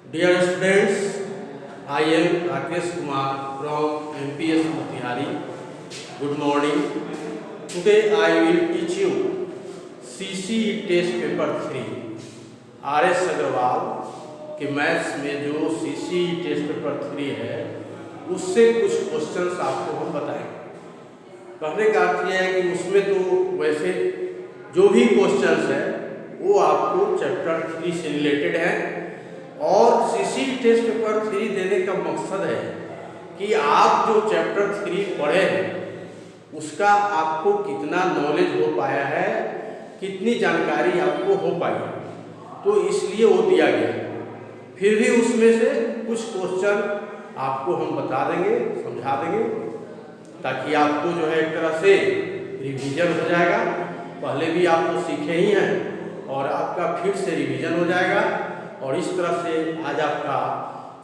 Dear students, I am Rakesh Kumar from MPS Motihari. Good morning. Today I will teach you CCE Test Paper 3. RS Agarwal के maths में जो CCE test paper 3 है उससे कुछ questions आपको हम बताएंगे। कहने का अर्थ यह है कि उसमें तो वैसे जो भी क्वेश्चंस है वो आपको चैप्टर 3 से रिलेटेड है और CCE टेस्ट पेपर 3 देने का मकसद है कि आप जो चैप्टर 3 पढ़े हैं उसका आपको कितना नॉलेज हो पाया है, कितनी जानकारी आपको हो पाई है, तो इसलिए वो दिया गया। फिर भी उसमें से कुछ क्वेश्चन आपको हम बता देंगे, समझा देंगे, ताकि आपको जो है एक तरह से रिवीजन हो जाएगा। पहले भी आप तो सीखे ही हैं और आपका फिर से रिवीजन हो जाएगा और इस तरह से आज आपका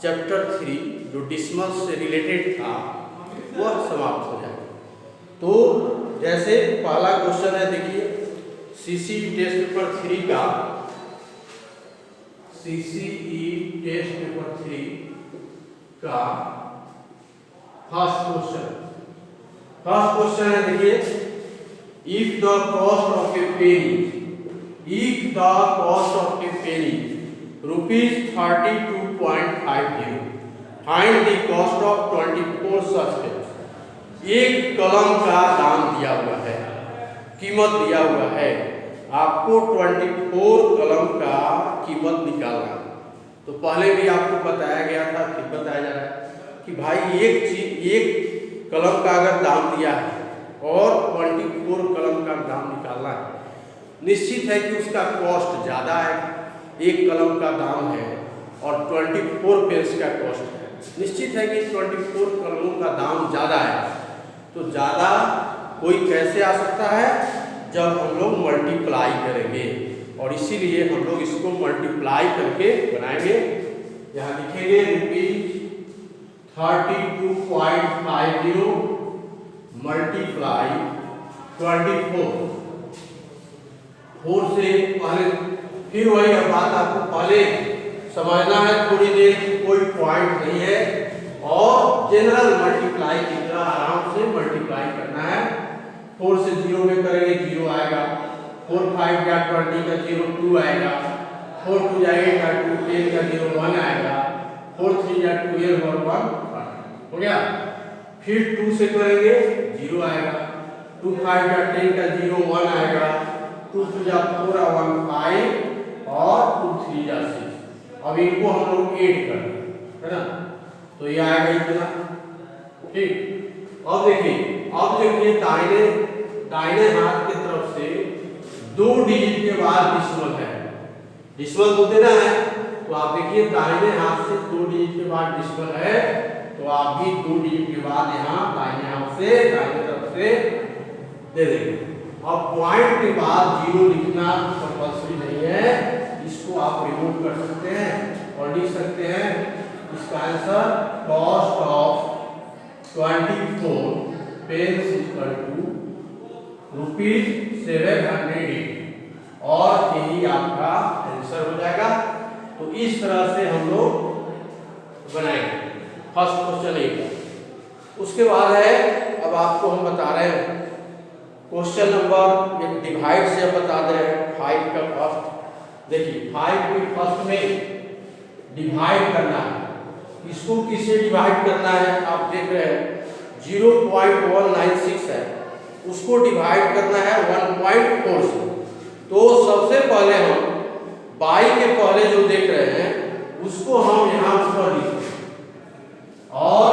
चैप्टर 3 जो डिसिमल से रिलेटेड था वह समाप्त हो जाएगा। तो जैसे पहला क्वेश्चन है, देखिए CCE टेस्ट पेपर 3 का CCE टेस्ट पेपर 3 का फर्स्ट क्वेश्चन है, देखिए if the cost of a pen is rupees 32.50 find the cost of 24 such pens. एक कलम का दाम दिया हुआ है, कीमत दिया हुआ है, आपको 24 कलम का कीमत निकालना। तो पहले भी आपको बताया गया था, फिर बताया जा रहा है कि भाई एक कलम का अगर दाम दिया है और 24 कलम का दाम निकालना है, निश्चित है कि उसका कॉस्ट ज़्यादा है। एक कलम का दाम है और 24 पेन्स का कॉस्ट है, निश्चित है कि 24 कलमों का दाम ज़्यादा है। तो ज़्यादा कोई कैसे आ सकता है, जब हम लोग मल्टीप्लाई करेंगे, और इसीलिए हम लोग इसको मल्टीप्लाई करके बनाएंगे। यहाँ लिखेंगे रुपीज 32.50 मल्टीप्लाई 24 4 से पहले, फिर वही बात आपको पहले समझना है थोड़ी देर की, कोई पॉइंट नहीं है और जनरल मल्टीप्लाई की तरह आराम से मल्टीप्लाई करना है। 4 से 0 में करेंगे 0 आएगा, 4 5 या 20 का 0 2 आएगा, 4 2 या 8 या 2 10 का 0 1 आएगा, 4 3 या 12 और 1 हो गया। फिर 2 से करेंगे 0 आएगा, 2 5 या 10 का 0 1 आएगा, 2 2 या 4 या 1 5 और 2 3 या 6। अब इनको हम लोग ऐड कर है ना, तो ये आएगा इतना। ठीक, अब देखिए दाहिने हाथ की तरफ से 2 डिजिट के बाद डिसिमल है, डिसिमल को देना है। तो आप देखिए दाहिने हाथ से 2 डिजिट के बाद डिसिमल है, तो आप भी 2 डिजिट के बाद यहाँ दाहिने हाथ से दाहिने तरफ से दे देंगे। अब पॉइंट के बाद 0 लिखना कंपल्सरी नहीं है, इसको आप रिमूव कर सकते हैं और लिख सकते हैं इसका answer cost of 24 pens equal to rupees 780 और यही आपका आंसर हो जाएगा। तो इस तरह से हम लोग बनाएंगे फर्स्ट क्वेश्चन एक। उसके बाद है, अब आपको हम बता रहे हैं क्वेश्चन नंबर एक डिवाइड से बता दे रहे हैं 5 का फर्स्ट। देखिए 5 को फर्स्ट में डिवाइड करना है, इसको किससे डिवाइड करना है, आप देख रहे हैं 0.196 है, उसको डिवाइड करना है 1.4 से। तो सबसे पहले हम बाई के पहले जो देख रहे हैं उसको हम यहाँ ऊपर लिखते हैं और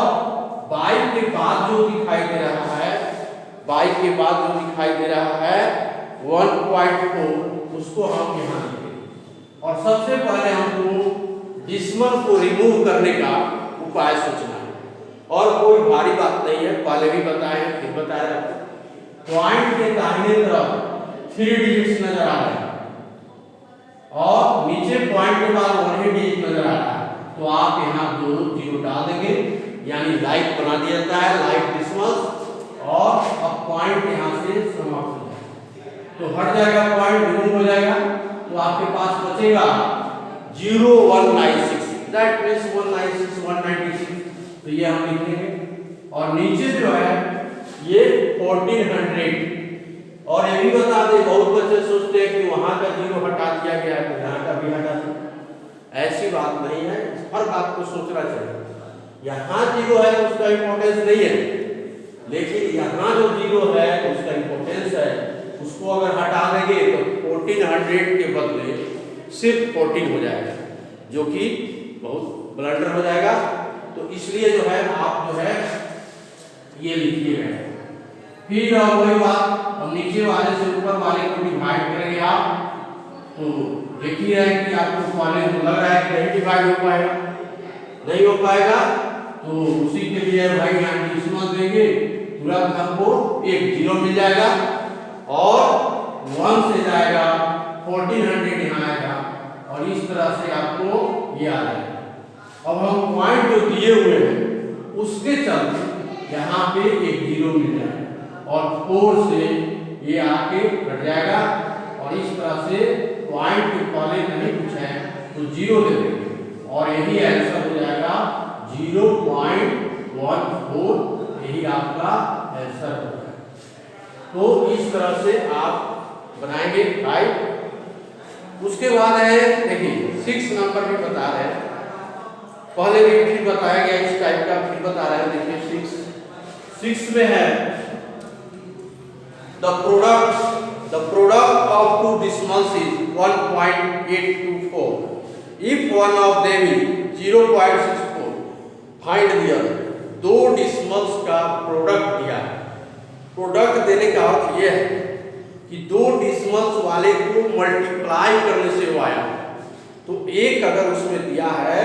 बाई के बाद जो दिखाई दे रहा है, बाई के बाद जो दिखाई दे रहा है 1.4 उसको हम यहाँ लिखेंगे। और सबसे पहले हमको डिसिमल को रिमूव करने का उपाय सोचना है, और कोई भारी बात नहीं है, पहले भी बताए हैं फिर बताया जाता है। पॉइंट के दाहिने तरफ 3 डिजिट्स नजर आ रहे हैं और नीचे पॉइंट के बाद 1 ही डिजिट नजर आ रहा है, तो आप यहाँ 2 0 डाल देंगे, यानी लाइक बना दिया जाता है, लाइक डिसिमल्स। और अब पॉइंट यहाँ से समाप्त हो जाएगा, तो हट जाएगा, पॉइंट रिमूव हो जाएगा, तो आपके पास बचेगा 0196। दैट मीन्स 196 196, तो ये हम लिखेंगे। और नीचे जो है ये 1400। और ये भी बता दें, बहुत बच्चे सोचते हैं कि वहां का जीरो हटा दिया गया है तो यहाँ का भी हटा दें, ऐसी बात नहीं है। हर बात को सोचना चाहिए। यहाँ जीरो है उसका इंपॉर्टेंस नहीं है, लेकिन यहाँ जो जीरो है उसका इंपॉर्टेंस है। उसको अगर हटा देंगे तो 1400 के बदले सिर्फ 14 हो जाएगा, जो कि बहुत ब्लंडर हो जाएगा। तो इसलिए जो है आप जो है ये लिखिएगा। फिर वही बात, हम नीचे वाले से ऊपर वाले को डिवाइड करेंगे आप, तो देखिए कि आपको वाले को लग रहा है कि नहीं डिवाइड हो पाएगा, नहीं हो पाएगा, तो उसी के लिए भाई यहाँ डिस्मल देंगे, तुरंत हमको एक जीरो मिल जाएगा और 1 से जाएगा 1400 यहाँ आएगा, और इस तरह से आपको ये आ जाएगा। अब हम पॉइंट जो दिए हुए हैं उसके चलते यहाँ पे एक जीरो मिल जाएगा और 4 से ये आके कट जाएगा, और इस तरह से पॉइंट के पहले नहीं कुछ है तो जीरो दे देंगे, और यही आंसर हो जाएगा 0.14, यही आपका आंसर होगा। तो इस तरह से आप बनाएंगे 5। उसके बाद है देखिए 6 नंबर भी बता रहे हैं, पहले भी फिर बताया गया इस टाइप का, फिर बता रहे हैं। देखिए 6 में है the product of two decimals is 1.824 if one of them is 0.64 find the other। दो डिसिमल्स का प्रोडक्ट दिया है। प्रोडक्ट देने का अर्थ यह है कि दो डिसिमल्स वाले को मल्टीप्लाई करने से वो आया, तो एक अगर उसमें दिया है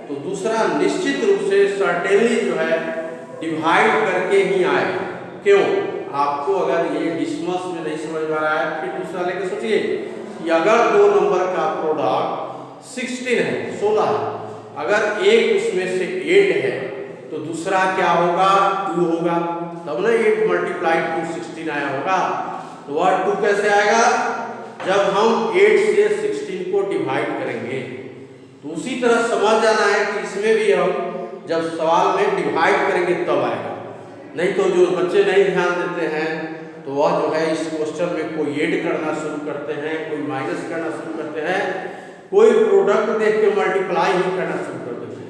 तो दूसरा निश्चित रूप से सर्टेनली जो है डिवाइड करके ही आएगा। क्यों? आपको अगर ये डिसिमल्स में नहीं समझ में आ रहा है, फिर दूसरा लेके सोचिए कि अगर दो नंबर का प्रोडक्ट 16 है, 16 है, अगर एक उसमें से 8 है तो दूसरा क्या होगा? 2 होगा, तब ना 8 मल्टीप्लाई 2 16 आया होगा। तो वह 2 कैसे आएगा? जब हम 8 से 16 को डिवाइड करेंगे। तो उसी तरह समझ जाना है कि इसमें भी हम जब सवाल में डिवाइड करेंगे तब आएगा, नहीं तो जो बच्चे नहीं ध्यान देते हैं तो वह जो है इस क्वेश्चन में कोई ऐड करना शुरू करते हैं, कोई माइनस करना शुरू करते हैं, कोई प्रोडक्ट देख के मल्टीप्लाई ही करना शुरू कर देते हैं।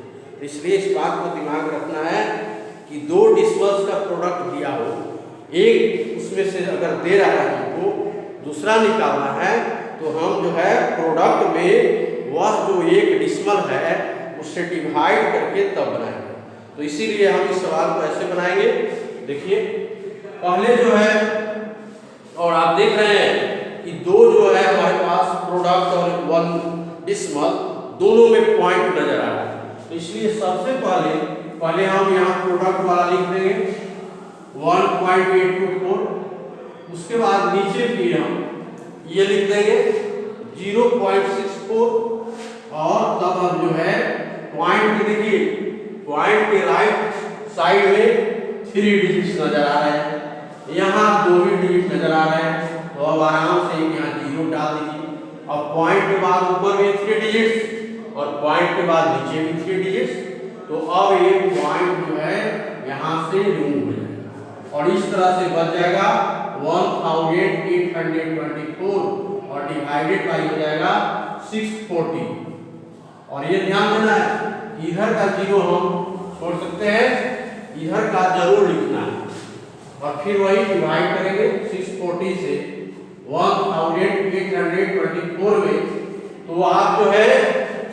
इसलिए इस बात को दिमाग रखना है कि दो डिसिमल्स का प्रोडक्ट दिया हो, एक उसमें से अगर दे रहा है हमको, दूसरा निकालना है, तो हम जो है प्रोडक्ट में वह जो एक डिसिमल है उससे डिवाइड करके तब बनाएंगे। तो इसीलिए हम इस सवाल को ऐसे बनाएंगे। देखिए पहले जो है, और आप देख रहे हैं कि दो जो है हमारे पास प्रोडक्ट और 1 डिसिमल दोनों में पॉइंट नजर आ रहा है, तो इसलिए सबसे पहले हम यहाँ प्रोडक्ट वाला लिख देंगे 1.824। उसके बाद नीचे फिर हम ये लिख देंगे 0.64, और तब हम जो है पॉइंट देखिए, पॉइंट के राइट साइड में 3 डिजिट्स नजर आ रहे हैं, यहाँ 2 ही डिजिट नजर आ रहे हैं, तो अब आराम से यहाँ 0 डाल दीजिए। अब पॉइंट के बाद ऊपर भी 3 डिजिट्स और पॉइंट के बाद नीचे भी 3 डिजिट्स, तो अब ये पॉइंट जो है यहाँ से रिमूव हो जाएगा, और इस तरह से बच जाएगा 1824 और डिवाइडेड बाई हो जाएगा 640। और ये ध्यान देना है इधर का 0 हम छोड़ सकते हैं, इधर का जरूर लिखना है, और फिर वही डिवाइड करेंगे 640 से 1824 में। तो आप जो है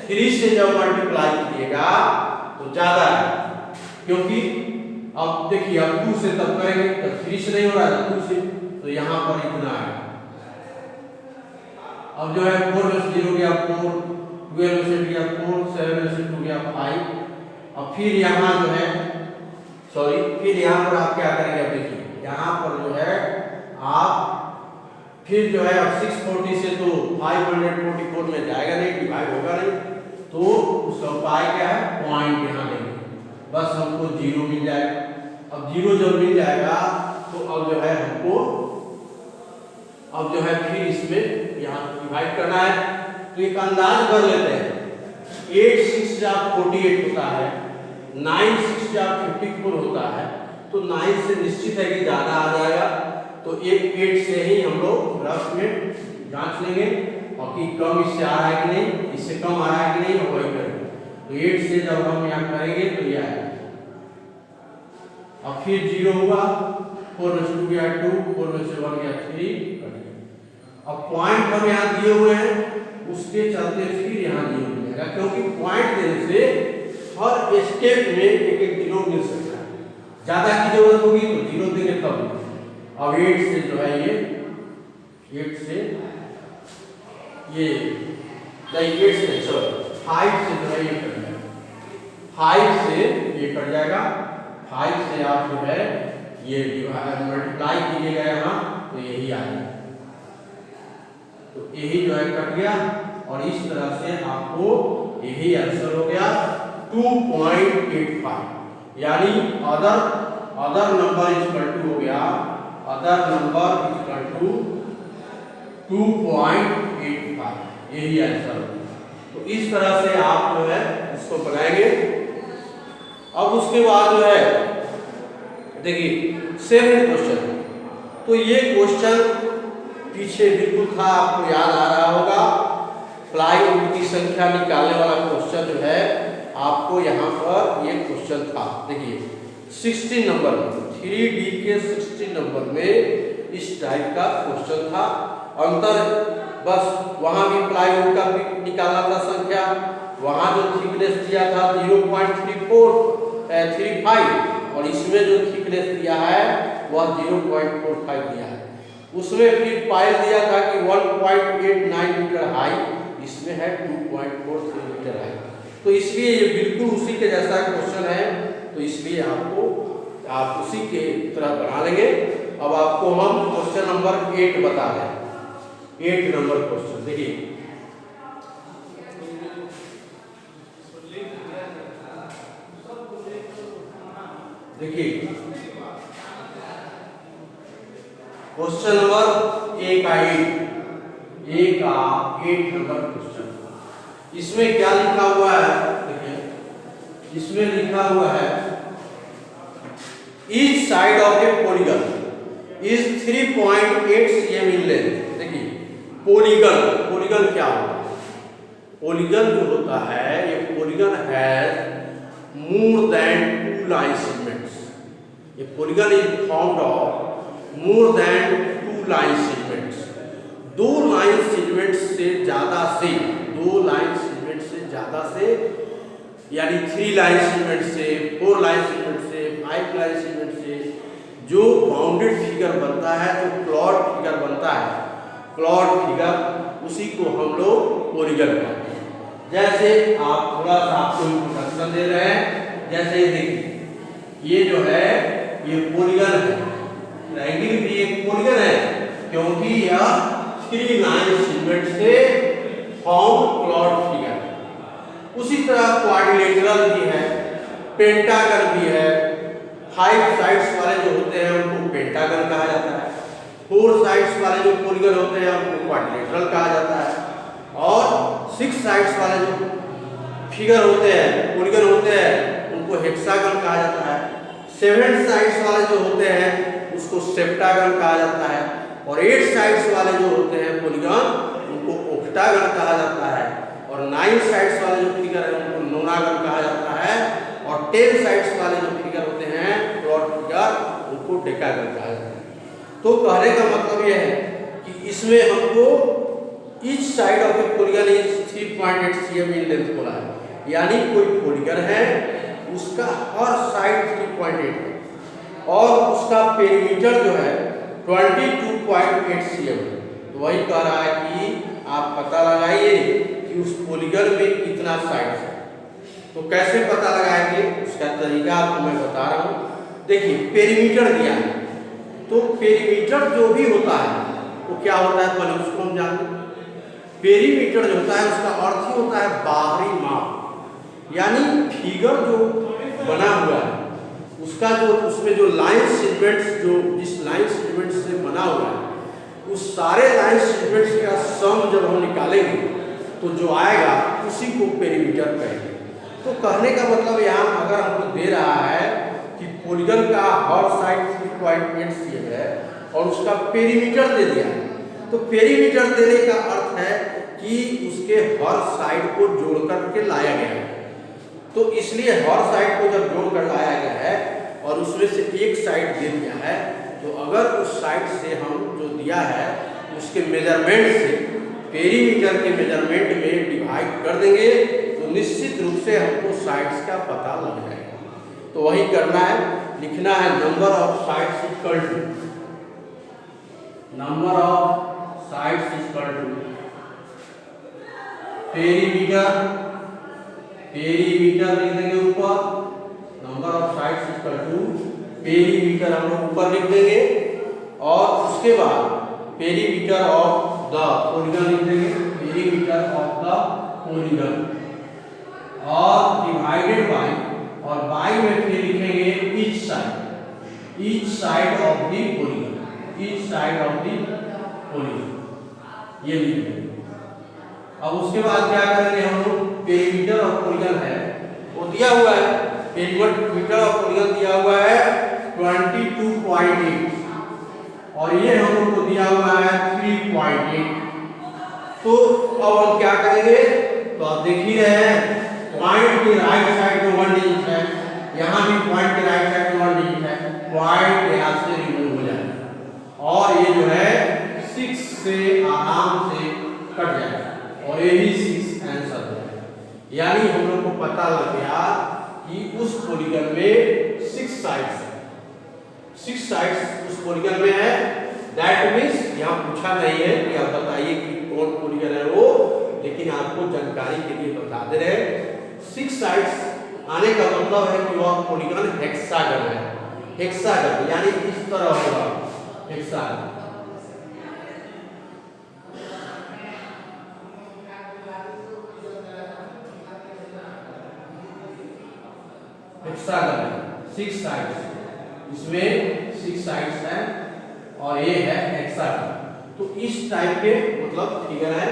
3 से जब मल्टीप्लाई कीजिएगा तो ज्यादा है, क्योंकि अब देखिए अब 2 से तब करेंगे तब 3 से नहीं हो रहा है, 2 से, तो यहाँ पर इतना है। अब जो है 4 में से 0 गया 4, 12 में से गया 4, 7 में से 2 गया 5। अब फिर यहाँ जो है फिर यहाँ पर आप क्या करेंगे? अब देखिए यहाँ पर जो है आप फिर जो है अब 640 से तो 544 में जाएगा नहीं, डिवाइड होगा नहीं, तो उसका उपाय क्या है? पॉइंट यहाँ लेंगे, बस हमको 0 मिल जाएगा। अब 0 जब मिल जाएगा तो अब जो है हमको अब जो है फिर इसमें यहाँ डिवाइड करना है। तो एक अंदाज कर लेते हैं 8 6 48 होता है, 9 6 54 होता है, तो 9 से निश्चित है कि ज़्यादा आ जाएगा, तो एक 8 से ही हम लोग रफ में जांच लेंगे और कि कम इससे आ रहा है कि नहीं, इससे कम आ रहा है कि नहीं, और वही करेंगे। तो 8 से जब हम यहाँ करेंगे तो ये आएगा, और फिर 0 हुआ, 4 में से 2 गया 2, 4 में से 1 गया 3। अब पॉइंट हम यहाँ दिए हुए हैं, उसके चलते फिर यहाँ 0 मिलेगा, क्योंकि पॉइंट देने से हर स्टेप में एक एक 0 मिल सकता है। ज़्यादा की जरूरत होगी तो 0 देंगे तब। अब 8 से जो है ये 8 से ये नहीं 8 से चलो 5 से जो है ये कट जाएगा, 5 से ये कट जाएगा, 5 से आप जो है ये मल्टीप्लाई कीजिएगा यहाँ तो यही आ जाएगा, तो यही जो है कट गया, और इस तरह से आपको यही आंसर हो गया 2.85, यानी अदर नंबर इक्वल टू हो गया, अदर नंबर इक्वल टू 2.85, यही आंसर हो। तो इस तरह से आप जो है इसको बनाएंगे। अब उसके बाद जो है देखिए 7 क्वेश्चन, तो ये क्वेश्चन पीछे बिल्कुल था, आपको याद आ रहा होगा, प्लाईवुड की संख्या निकालने वाला क्वेश्चन जो है आपको यहाँ पर ये क्वेश्चन था। देखिए 16 नंबर में 3D के 16 नंबर में इस टाइप का क्वेश्चन था। अंतर बस वहाँ भी प्लाईवुड का निकालना था संख्या, वहाँ जो थिकनेस दिया था 0.35 और इसमें जो थिकनेस दिया है वह 0.45 दिया है। उसमें फिर पाइल दिया था कि 1.89 मीटर हाई, इसमें है 2.43 मीटर हाई, तो इसलिए ये बिल्कुल उसी के जैसा क्वेश्चन है, तो इसलिए आप उसी के तरह बना लेंगे। अब आपको हम क्वेश्चन नंबर 8 बता रहे हैं, 8 नंबर क्वेश्चन देखिए। देखिए क्वेश्चन नंबर 8 नंबर क्वेश्चन, इसमें क्या लिखा हुआ है, देखिए इसमें लिखा हुआ है each side of a polygon is 3.8 cm in length. देखिए पॉलीगन क्या होता है, पॉलीगन जो होता है, ये polygon has more than 2 line segments, ये polygon is formed of more than 2 line segments, 2 line segments से ज्यादा से, 2 लाइन सेगमेंट से ज्यादा से, यानी 3 लाइन सेगमेंट से, 4 लाइन सेगमेंट से, 5 लाइन सेगमेंट से जो बाउंडेड फिगर बनता है, जो क्लॉड फिगर बनता है, क्लॉड फिगर उसी को हम लोग पॉलीगन कहते हैं। जैसे आप थोड़ा सा आपको इंट्रोडक्शन दे रहे हैं, जैसे देखिए ये जो है ये पॉलीगन है, ट्रायंगल भी एक पॉलीगन है, क्योंकि यह 3 लाइन सेगमेंट से फॉर्म क्लॉड फिगर है। उसी तरह क्वाड्रिलेटरल भी है, पेंटागन भी है, 5 साइड्स वाले जो होते हैं उनको पेंटागन कहा जाता है, 4 साइड्स वाले जो पॉलीगन होते हैं उनको क्वाड्रिलेटरल कहा जाता है, और 6 साइड्स वाले जो फिगर होते हैं, पॉलीगन होते हैं, उनको हेक्सागन कहा जाता है, 7 साइड्स वाले जो होते हैं उसको सेप्टागन कहा जाता है, और 8 साइड्स वाले जो होते हैं पॉलीगन उनको ऑक्टागन कहा जाता है, और 9 साइड्स वाले जो फिगर है उनको नोनागन कहा जाता है, और 10 साइड्स वाले जो फिगर होते हैं क्लॉड फिगर उनको डेकागन कहा जाता है। तो कहने का मतलब यह है कि इसमें हमको each side of a polygon is 3.8 cm in length बोला है, यानी कोई पॉलीगन है उसका हर साइड 3.8 है और उसका पेरीमीटर जो है 22.8 cm है। तो वही कह रहा है कि आप पता लगाइए कि उस पॉलीगन में कितना साइड है। तो कैसे पता लगाएंगे उसका तरीका आपको मैं बता रहा हूँ। देखिए पेरीमीटर दिया है, तो पेरीमीटर जो भी होता है वो क्या होता है, पहले उसको हम जानते हैं। पेरीमीटर जो होता है उसका अर्थ ही होता है बाहरी माप, यानी फिगर जो बना हुआ है उसका जो उसमें जो लाइन सेगमेंट्स जो जिस लाइन सेगमेंट से बना हुआ है उस सारे लाइन सेगमेंट्स का सम जब हम निकालेंगे तो जो आएगा उसी को पेरीमीटर कहेंगे। तो कहने का मतलब यहाँ अगर हमको दे रहा है कि पॉलीगन का हर साइड 3.8 cm है और उसका पेरीमीटर दे दिया है, तो पेरीमीटर देने का अर्थ है कि उसके हर साइड को जोड़ करके लाया गया है। तो इसलिए हर साइड को जब जोड़ कर लाया गया है और उसमें से एक साइड दे दिया है, तो अगर उस साइड से हम जो दिया है उसके मेजरमेंट से पेरीमीटर के मेजरमेंट में डिवाइड कर देंगे तो निश्चित रूप से हमको साइड्स का पता लग जाएगा। तो वही करना है, लिखना है number of sides equal to number of sides equal to perimeter लिख देंगे ऊपर, number of sides equal to perimeter हम लोग ऊपर लिख देंगे और उसके बाद पेरीमीटर ऑफ द पॉलीगन लिख देंगे, पेरीमीटर ऑफ द पॉलीगन और डिवाइडेड बाय, और बाय में फिर लिखेंगे each side of the polygon, each side of the polygon, ये लिख देंगे। अब उसके बाद क्या करेंगे हम लोग, पेरीमीटर ऑफ पॉलीगन है वो दिया हुआ है, पेरीमीटर ऑफ पॉलीगन दिया हुआ है 22.8 और ये हम लोग को दिया हुआ है 3.8। तो अब हम क्या करेंगे, तो आप देख ही रहे हैं पॉइंट के राइट साइड में 1 डिजिट है, यहाँ भी पॉइंट के राइट साइड में 1 डिजिट है, पॉइंट यहाँ से रिमूव हो जाएगा और ये जो है 6 से आराम से कट जाएगा और ये भी 6 आंसर है। यानी हम लोग को पता लग गया कि उस पॉलीगन में 6 साइड्स है, 6 साइड्स उस पॉलीगन में है। दैट मीन्स यहाँ पूछा नहीं है कि आप बताइए कि कौन पॉलीगन है वो, लेकिन आपको जानकारी के लिए बता दे रहे हैं 6 साइड्स आने का मतलब है कि वह पॉलीगन हेक्सागन है, हेक्सागन यानी इस तरह होगा हेक्सागन। हेक्सागन 6 साइड्स, इसमें 6 साइड्स हैं और ये है हेक्सागन। तो इस टाइप के मतलब फिगर है,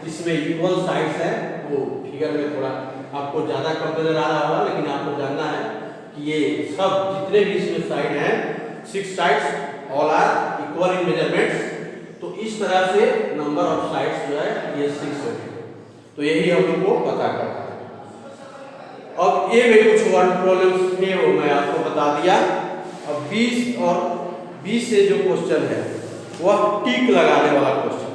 इसमें इक्वल साइड्स है, वो फिगर में थोड़ा आपको ज्यादा कम नजर आ रहा होगा, लेकिन आपको जानना है कि ये सब जितने भी इसमें साइड हैं 6 sides all are equal in measurements. तो इस तरह से नंबर ऑफ साइड्स जो है ये 6 है। तो यही हम लोग को पता करना है। अब ये में कुछ वर्ड प्रॉब्लम्स थे वो मैं आपको बता दिया। अब 20 और 20 से जो क्वेश्चन है वह टिक लगाने वाला क्वेश्चन,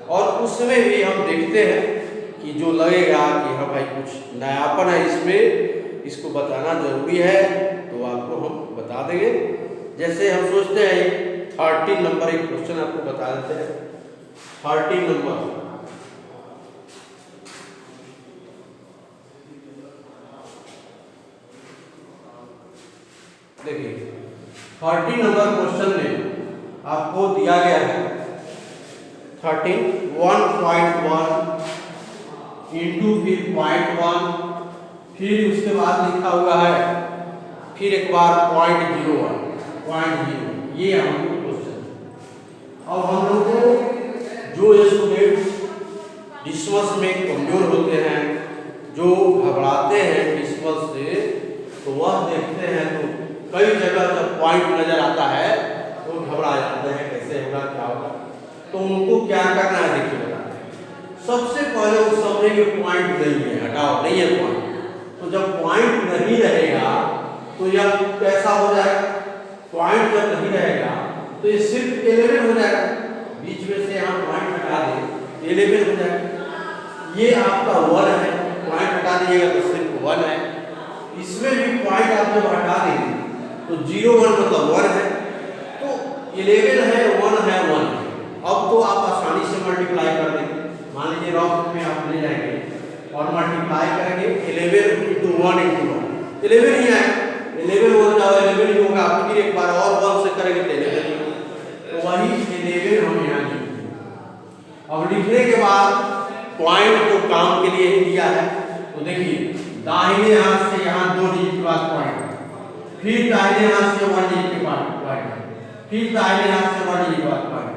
और उसमें भी हम देखते हैं कि जो लगेगा कि हाँ भाई कुछ नयापन है इसमें, इसको बताना जरूरी है, तो आपको हम बता देंगे। जैसे हम सोचते हैं 13 नंबर एक क्वेश्चन आपको बता देते हैं। 13 नंबर देखिए, 13 नंबर क्वेश्चन में आपको दिया गया है 13 1.1 इंटू फिर 0.1, फिर उसके बाद लिखा हुआ है फिर एक बार 0.01, ये हम लोग क्वेश्चन। अब हम लोग को जो स्टूडेंट्स डिस्मस में कमजोर होते हैं, जो घबराते हैं डिस्मस से, तो वह देखते हैं तो कई जगह जब पॉइंट नजर आता है तो घबरा जाते हैं, कैसे होगा क्या होगा। तो उनको क्या करना है देखिए बताते हैं। सबसे पहले वो समझे कि पॉइंट नहीं है, हटाओ नहीं है पॉइंट। तो जब पॉइंट नहीं रहेगा तो यह कैसा हो जाएगा, पॉइंट जब नहीं रहेगा तो ये सिर्फ 11 हो जाएगा, बीच में से हम पॉइंट हटा दें 11 हो जाएगा। ये आपका 1 है, पॉइंट हटा दीजिएगा तो सिर्फ 1 है। इसमें भी पॉइंट आप जब हटा देंगे तो 0 1 मतलब 1 है, तो 11 है 1 है 1 है। अब तो आप आसानी से मल्टीप्लाई कर देंगे। मान लीजिए रफ में आप ले जाएंगे और मल्टीप्लाई करेंगे 11 इंटू 1 इंटू 1, 11 ही आएगा। 11 1 जाओ 11 ही होगा, फिर एक बार और 1 से करेंगे तो 11 ही होगा। तो वही 11 हम यहाँ लिखेंगे। अब लिखने के बाद पॉइंट तो काम के लिए ही दिया है, तो देखिए दाहिने हाथ से यहाँ 2 डिजिट के बाद पॉइंट, फिर दाहिने हाथ से 1 डिजिट के बाद पॉइंट, फिर दाहिने हाथ से 1 डिजिट के बाद पॉइंट।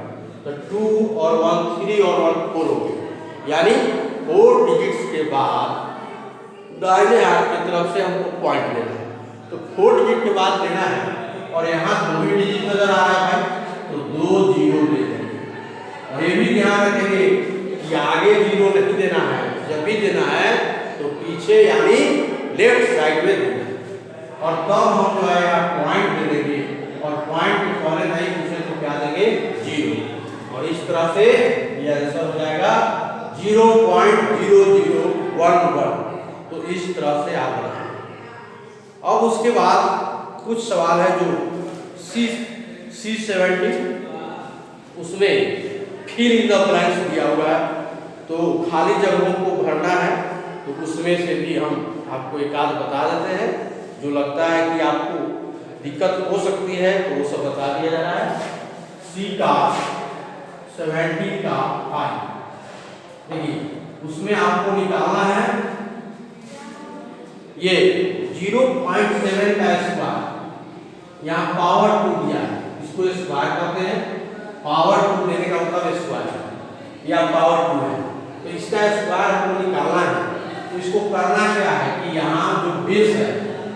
तो 2 और 1 3 और 1 4 हो गए, यानी 4 डिजिट्स के बाद दाहिने हाथ की तरफ से हमको पॉइंट लेना है। तो 4 डिजिट के बाद लेना है और यहाँ 2 ही डिजिट नजर आ रहा है तो 2 जीरो ले लेंगे। और ये भी ध्यान रखेंगे कि आगे जीरो नहीं देना है, जब भी देना है तो पीछे यानी लेफ्ट साइड में देना है। और तब हम जो है यहाँ पॉइंट दे देंगे और पॉइंट के पहले नहीं पूछे तो क्या देंगे जीरो। और इस तरह से ये आंसर हो जाएगा 0.0011। तो इस तरह से आप बनाएं। अब उसके बाद कुछ सवाल है जो C70 उसमें फिल इन द ब्लैंक्स दिया हुआ है, तो खाली जगहों को भरना है। तो उसमें से भी हम आपको एक आध बता देते हैं, जो लगता है कि आपको दिक्कत हो सकती है तो वो सब बता दिया जा रहा है। C का 70 का 5 देखिए, उसमें आपको निकालना है ये 0.7 का स्क्वायर, यहाँ पावर 2 दिया है, इसको स्क्वायर करते हैं। पावर 2 देने का मतलब स्क्वायर या पावर 2 है, तो इसका स्क्वायर हमको निकालना है। तो इसको करना क्या है कि यहाँ जो बेस है,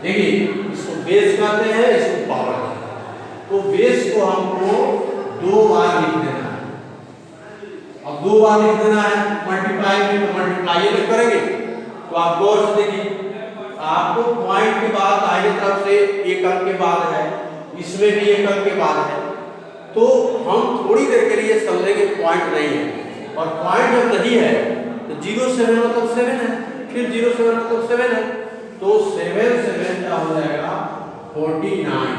देखिए इसको बेस कहते हैं, इसको पावर कहते हैं। तो बेस को हमको 2 बार लिख देना है। अब 2 बार लिख देना है, मल्टीप्लाई में तो मल्टीप्लाई में करेंगे। तो आप गौर से देखिए, आपको पॉइंट के बाद दाहिने तरफ से एक अंक के बाद है, इसमें भी एक अंक के बाद है। तो हम थोड़ी देर के लिए समझेंगे पॉइंट नहीं है, और पॉइंट जब नहीं है तो 07 मतलब 7 है, फिर 07 मतलब 7 है। तो 7 क्या हो जाएगा 49।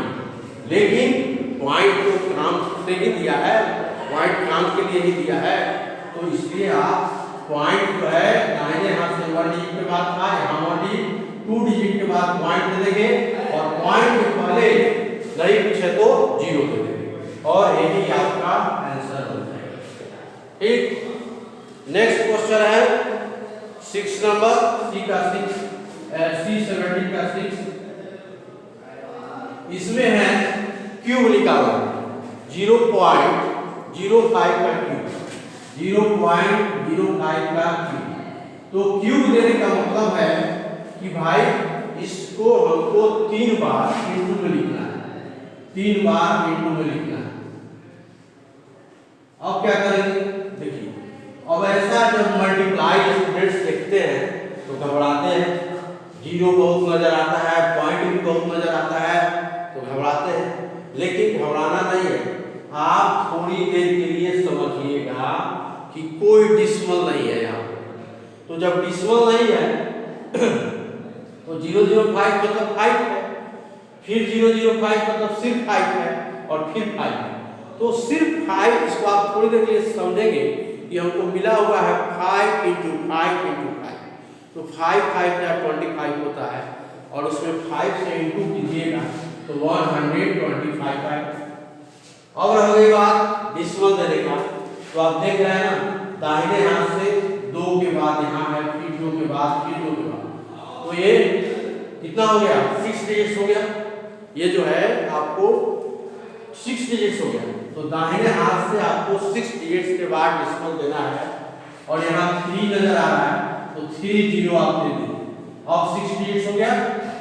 लेकिन पॉइंट तो काम से ही दिया है, पॉइंट काम के लिए ही दिया है, तो इसलिए आप पॉइंट जो है दाहिने हाथ से 1 डिजिट के बाद था, यहाँ 1 डिजिट 2 डिजिट के बाद पॉइंट दे देंगे, और पॉइंट के पहले नहीं पूछे तो जीरो दे देंगे, और यही आपका आंसर हो जाएगा। ठीक, नेक्स्ट क्वेश्चन है 6 नंबर, C70 का 6। इसमें है क्यूब निकालना, 0.05 का क्यूब, 0.05 का क्यूब। तो क्यूब देने का मतलब है कि भाई इसको हमको 3 बार इंटू में लिखना है, 3 बार इंटू में लिखना है। अब क्या करेंगे, देखिए अब ऐसा जब मल्टीप्लाई स्टूडेंट्स देखते हैं तो घबराते हैं, जीरो बहुत नजर आता है, पॉइंट भी बहुत नजर आता है, तो घबराते हैं। लेकिन घबराना नहीं है, आप थोड़ी देर के लिए समझिएगा कि कोई डिसिमल नहीं है यहाँ। तो जब डिसिमल नहीं है तो 005 मतलब 5 है, फिर 005 मतलब सिर्फ 5 है, और फिर 5 है। तो सिर्फ 5, इसको आप थोड़ी देर के लिए समझेंगे कि हमको मिला हुआ है 5 × 5 × 5। तो 5 क्या 25 होता है, और उसमें 5 से इंटू कीजिएगा तो 125 आएगा। अब रह गई बात डिसिमल देने का, तो आप देख रहे हैं ना, दाहिने हाथ से 2 के बाद यहाँ है, फिर 2 के बाद, फिर 2 के बाद, तो ये कितना हो गया 6 डिजिट्स हो गया। ये जो है आपको 6 डिजिट्स हो गया। तो दाहिने हाथ से आपको 6 डिजिट्स के बाद डिसिमल देना है, और यहाँ 3 नजर आ रहा है तो 3 जीरो आप दे दें। अब 6 डिजिट्स हो गया,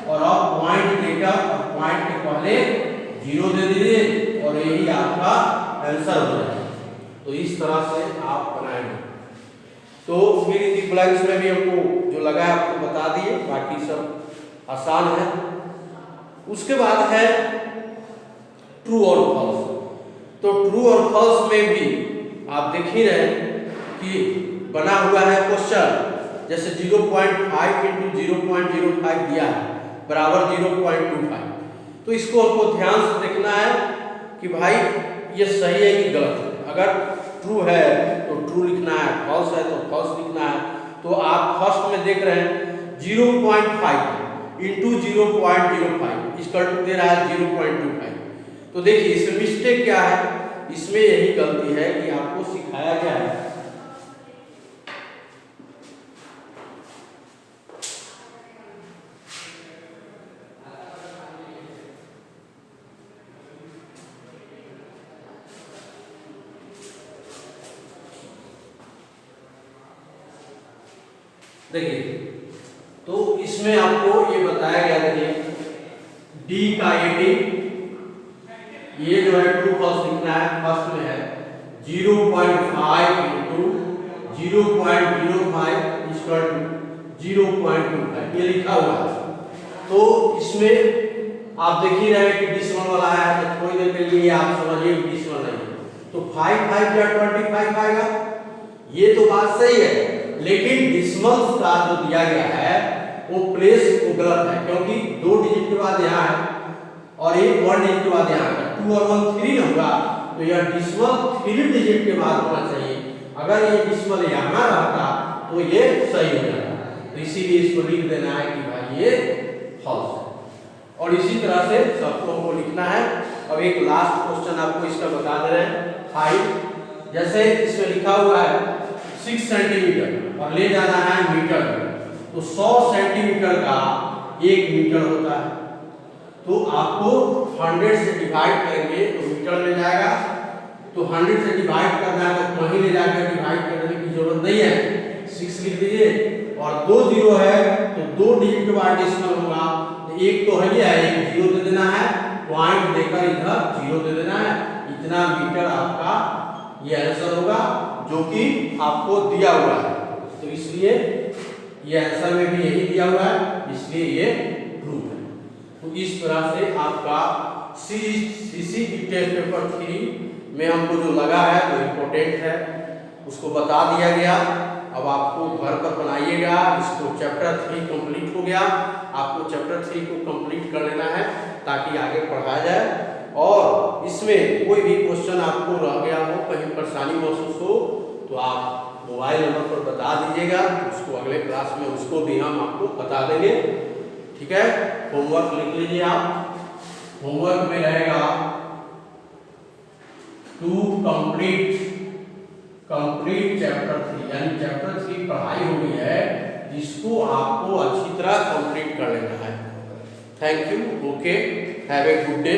और अब पॉइंट देकर पॉइंट के पहले जीरो दे दीजिए, और यही आपका आंसर हो जाएगा। तो इस तरह से आप बनाएंगे। तो फिर इन ब्लैंक्स में भी हमको जो लगा है आपको बता दिए, बाकी सब आसान है। उसके बाद है ट्रू और फॉल्स। तो ट्रू और फॉल्स में भी आप देख ही रहे कि बना हुआ है क्वेश्चन, जैसे 0.5 × 0.05 दिया है बराबर 0.25। तो इसको हमको ध्यान से देखना है कि भाई ये सही है कि गलत है। अगर ट्रू है तो ट्रू लिखना है, फॉल्स है तो फॉल्स लिखना है। तो आप फर्स्ट में देख रहे हैं 0.5 × 0.05 इसका टू दे रहा है 0.25। तो देखिए इसमें मिस्टेक क्या है, इसमें यही गलती है कि आपको सिखाया गया है देखिए, तो इसमें इसमें आपको ये बताया गया था डी का ये जो है ट्रू फॉल्स लिखना है। फर्स्ट में है 0.5 इंटू 0.05 इक्वल टू 0.25 ये लिखा हुआ है। तो इसमें आप देख ही रहे कि डिसमल वाला है, तो थोड़ी देर के लिए आप समझिए डिसमल नहीं है तो 5 या 25 आएगा। ये तो बात सही है, लेकिन डिसमल्स का जो दिया गया है वो प्लेस वो गलत है, क्योंकि 2 डिजिट के बाद यहाँ है और एक 1 डिजिट के बाद यहाँ है। 2 और 1 3 होगा, तो यह डिसमल 3 डिजिट के बाद होना चाहिए। अगर ये डिसमल यहाँ रहता तो ये सही हो जाता, तो इसीलिए इसको लिख देना है कि भाई ये फॉल्स है। और इसी तरह से सबको को लिखना है। अब एक लास्ट क्वेश्चन आपको इसका बता दे रहे हैं। 5 जैसे इसमें लिखा हुआ है 6 सेंटीमीटर और ले जाना है मीटर में, तो 100 सेंटीमीटर का 1 मीटर होता है। तो आपको 100 से डिवाइड करेंगे तो मीटर में जाएगा, तो 100 से डिवाइड करना है तो कहीं ले जाकर डिवाइड करने की जरूरत नहीं है, 6 लिख दीजिए। और 2 जीरो है तो 2 डिजिट के बाद डेसिमल होगा, एक तो है एक 0 दे देना है, पॉइंट देकर इधर 0 दे देना है। इतना मीटर आपका ये आंसर होगा जो कि आपको दिया हुआ है। तो इसलिए ये आंसर में भी यही दिया हुआ है, इसलिए ये ट्रू है। तो इस तरह से आपका सीसीटी टेस्ट पेपर 3 में हमको जो लगा है वो इम्पोर्टेंट है, उसको बता दिया गया। अब आपको घर पर बनाइएगा इसको। चैप्टर 3 कंप्लीट हो गया, आपको चैप्टर 3 को कंप्लीट कर लेना है ताकि आगे पढ़ाया जाए। और इसमें कोई भी क्वेश्चन आपको रह गया हो, कहीं परेशानी महसूस हो, तो आप मोबाइल नंबर पर बता दीजिएगा, उसको अगले क्लास में उसको भी हम आपको बता देंगे। ठीक है, होमवर्क लिख लीजिए आप। होमवर्क में रहेगा टू कंप्लीट चैप्टर 3, यानी चैप्टर 3 पढ़ाई हो गई है, इसको आपको अच्छी तरह कंप्लीट कर लेना है। Thank you, okay, have a good day.